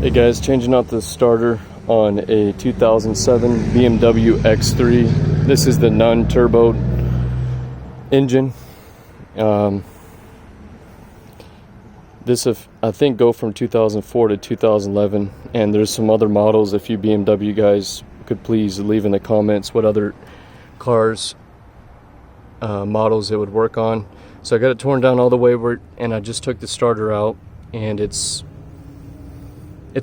Hey guys, changing out the starter on a 2007 BMW X3. This is the non-turbo engine. This I think go from 2004 to 2011, and there's some other models. If you BMW guys could please leave in the comments what other cars models it would work on. So I got it torn down all the way and I just took the starter out, and it's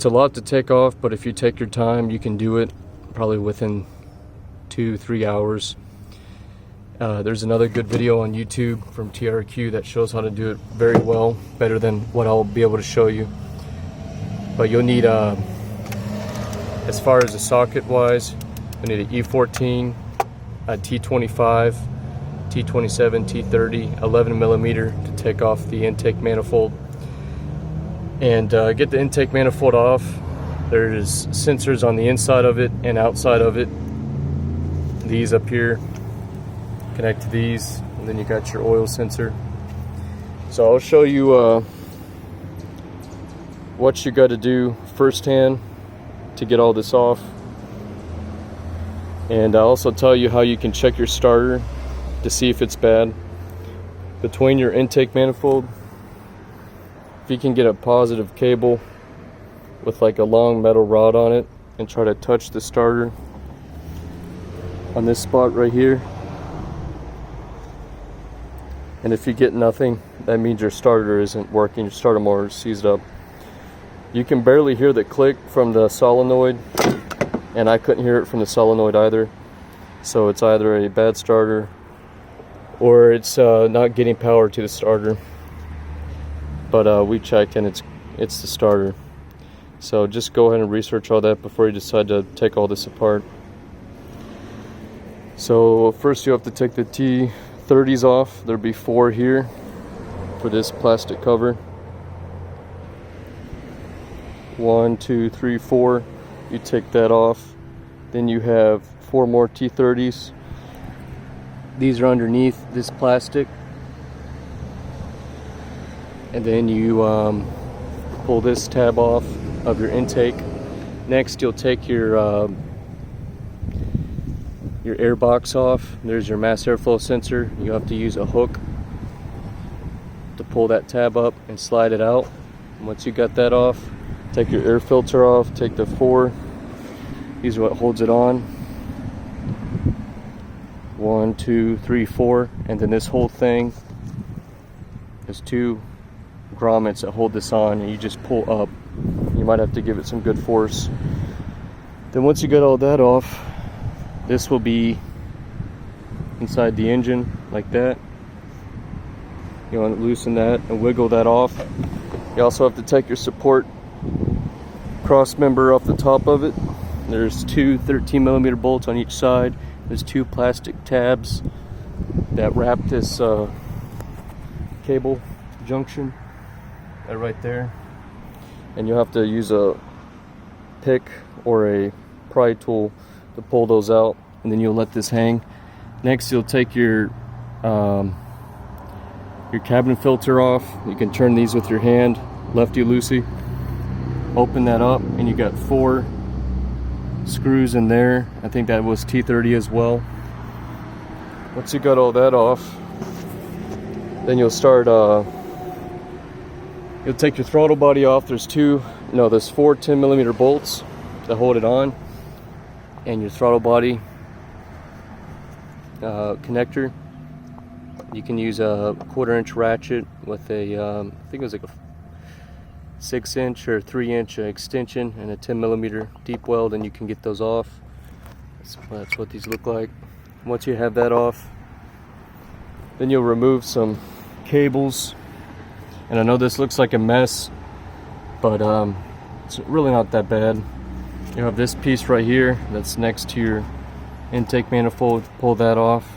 a lot to take off, but if you take your time you can do it probably within 2-3 hours. There's another good video on YouTube from TRQ that shows how to do it very well, better than what I'll be able to show you. But you'll need as far as the socket wise, you'll need an E14, a T25, T27, T30, 11 millimeter to take off the intake manifold. And get the intake manifold off. There's sensors on the inside of it and outside of it. These up here connect to these, and then you got your oil sensor. So I'll show you what you got to do firsthand to get all this off, and I'll also tell you how you can check your starter to see if it's bad. Between your intake manifold, if you can get a positive cable with like a long metal rod on it and try to touch the starter on this spot right here, and if you get nothing, that means your starter isn't working, your starter motor is seized up. You can barely hear the click from the solenoid, and I couldn't hear it from the solenoid either. So it's either a bad starter or it's not getting power to the starter. But we checked and it's the starter. So just go ahead and research all that before you decide to take all this apart. So first you have to take the T30s off. There'll be 4 here for this plastic cover. 1, 2, 3, 4. You take that off. Then you have 4 more T30s. These are underneath this plastic. And then you pull this tab off of your intake. Next you'll take your air box off. There's your mass airflow sensor. You have to use a hook to pull that tab up and slide it out. And once you got that off, take your air filter off, take the 4. These are what holds it on. 1, 2, 3, 4, and then this whole thing, there's 2 grommets that hold this on, and you just pull up. You might have to give it some good force. Then once you get all that off, this will be inside the engine like that. You want to loosen that and wiggle that off. You also have to take your support cross member off the top of it. There's 2 13 millimeter bolts on each side. There's 2 plastic tabs that wrap this cable junction right there, and you'll have to use a pick or a pry tool to pull those out, and then you'll let this hang. Next you'll take your cabin filter off. You can turn these with your hand, lefty loosey. Open that up, and you got 4 screws in there. I think that was T30 as well. Once you got all that off, then you'll start you'll take your throttle body off. There's 4 10 millimeter bolts that hold it on, and your throttle body connector. You can use a 1/4-inch ratchet with a I think it was like a 6-inch or 3-inch extension and a 10 millimeter deep weld, and you can get those off. That's what these look like. Once you have that off, then you'll remove some cables. And I know this looks like a mess, but it's really not that bad. You have this piece right here that's next to your intake manifold. Pull that off.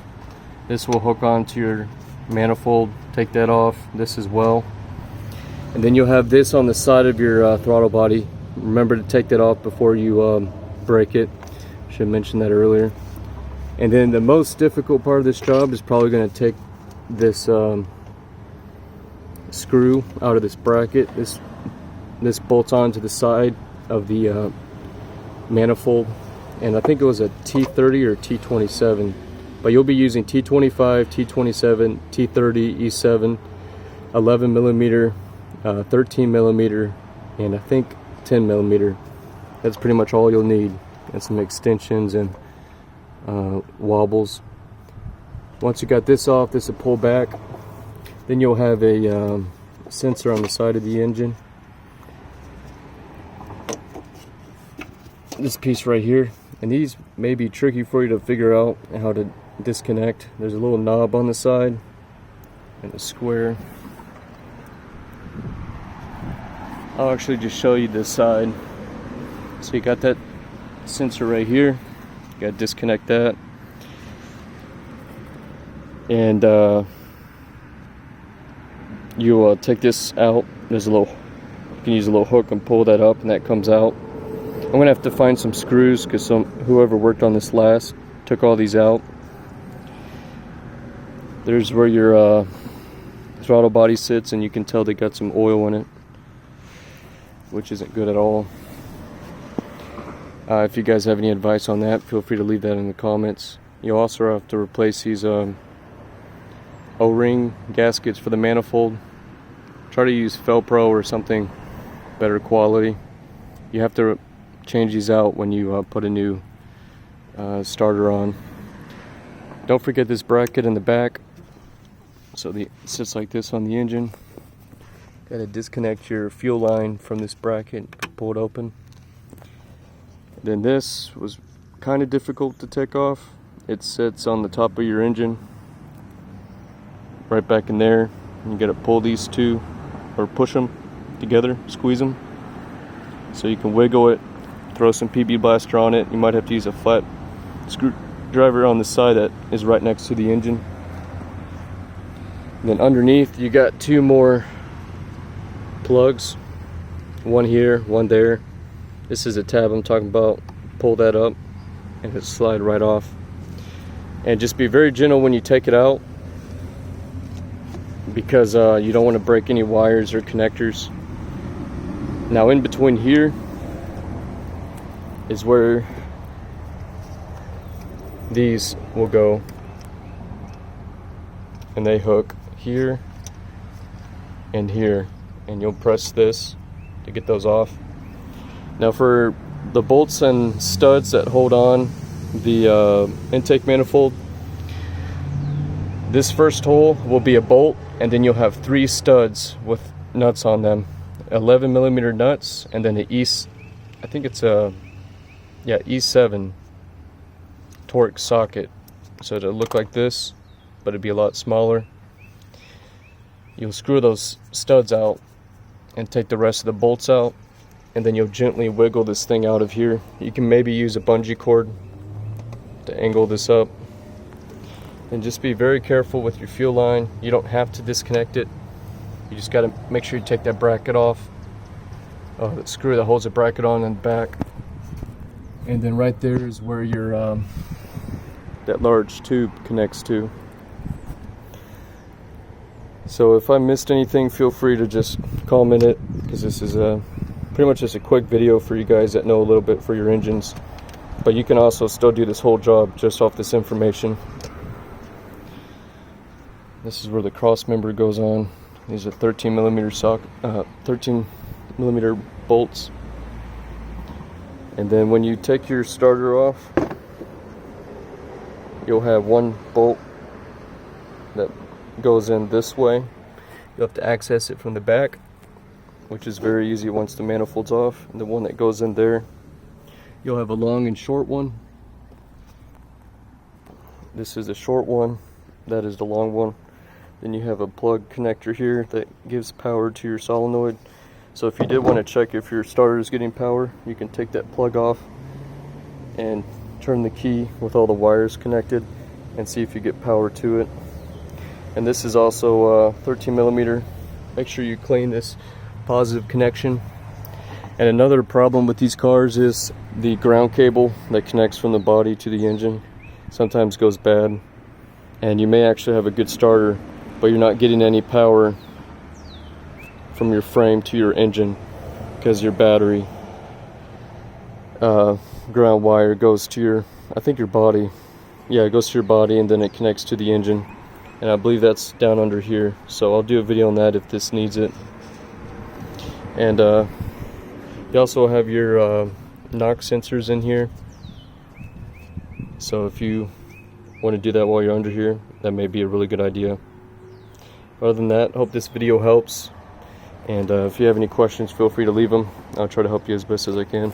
This will hook onto your manifold. Take that off. This as well. And then you'll have this on the side of your throttle body. Remember to take that off before you break it. Should have mentioned that earlier. And then the most difficult part of this job is probably going to take this screw out of this bracket. This bolts onto the side of the manifold, and I think it was a T30 or T27, but you'll be using T25, T27, T30, E7, 11 millimeter, 13 millimeter, and I think 10 millimeter. That's pretty much all you'll need, and some extensions and wobbles. Once you got this off, this will pull back. Then you'll have a sensor on the side of the engine. This piece right here, and these may be tricky for you to figure out how to disconnect. There's a little knob on the side and a square. I'll actually just show you this side. So you got that sensor right here. You got to disconnect that, and you take this out. There's a little, you can use a little hook and pull that up, and that comes out. I'm gonna have to find some screws because whoever worked on this last took all these out. There's where your throttle body sits, and you can tell they got some oil in it, which isn't good at all. If you guys have any advice on that, feel free to leave that in the comments. You also have to replace these O-ring gaskets for the manifold. Try to use Felpro or something better quality. You have to change these out when you put a new starter on. Don't forget this bracket in the back. So it sits like this on the engine. Got to disconnect your fuel line from this bracket, pull it open. Then this was kind of difficult to take off. It sits on the top of your engine, right back in there. You got to pull these two, or push them together, squeeze them, so you can wiggle it. Throw some PB Blaster on it. You might have to use a flat screwdriver on the side that is right next to the engine. And then underneath you got two more plugs, one here, one there. This is a tab I'm talking about. Pull that up and it slide right off. And just be very gentle when you take it out, because you don't want to break any wires or connectors. Now in between here is where these will go, and they hook here and here, and you'll press this to get those off. Now for the bolts and studs that hold on the intake manifold, this first hole will be a bolt, and then you'll have 3 studs with nuts on them, 11 millimeter nuts, and then the I think it's a E7 torque socket. So it'll look like this, but it'd be a lot smaller. You'll screw those studs out and take the rest of the bolts out, and then you'll gently wiggle this thing out of here. You can maybe use a bungee cord to angle this up. And just be very careful with your fuel line. You don't have to disconnect it. You just got to make sure you take that bracket off. That screw that holds the bracket on in the back. And then right there is where your that large tube connects to. So if I missed anything, feel free to just comment it, because this is pretty much just a quick video for you guys that know a little bit for your engines. But you can also still do this whole job just off this information. This is where the cross member goes on. These are 13 millimeter 13 millimeter bolts. And then when you take your starter off, you'll have one bolt that goes in this way. You'll have to access it from the back, which is very easy once the manifold's off. And the one that goes in there, you'll have a long and short one. This is the short one, that is the long one. Then you have a plug connector here that gives power to your solenoid. So if you did want to check if your starter is getting power, you can take that plug off and turn the key with all the wires connected and see if you get power to it. And this is also 13 millimeter. Make sure you clean this positive connection. And another problem with these cars is the ground cable that connects from the body to the engine sometimes goes bad, and you may actually have a good starter, but you're not getting any power from your frame to your engine because your battery ground wire goes to your, I think your body. Yeah, it goes to your body and then it connects to the engine. And I believe that's down under here. So I'll do a video on that if this needs it. And you also have your knock sensors in here. So if you want to do that while you're under here, that may be a really good idea. Other than that, hope this video helps. And if you have any questions, feel free to leave them. I'll try to help you as best as I can.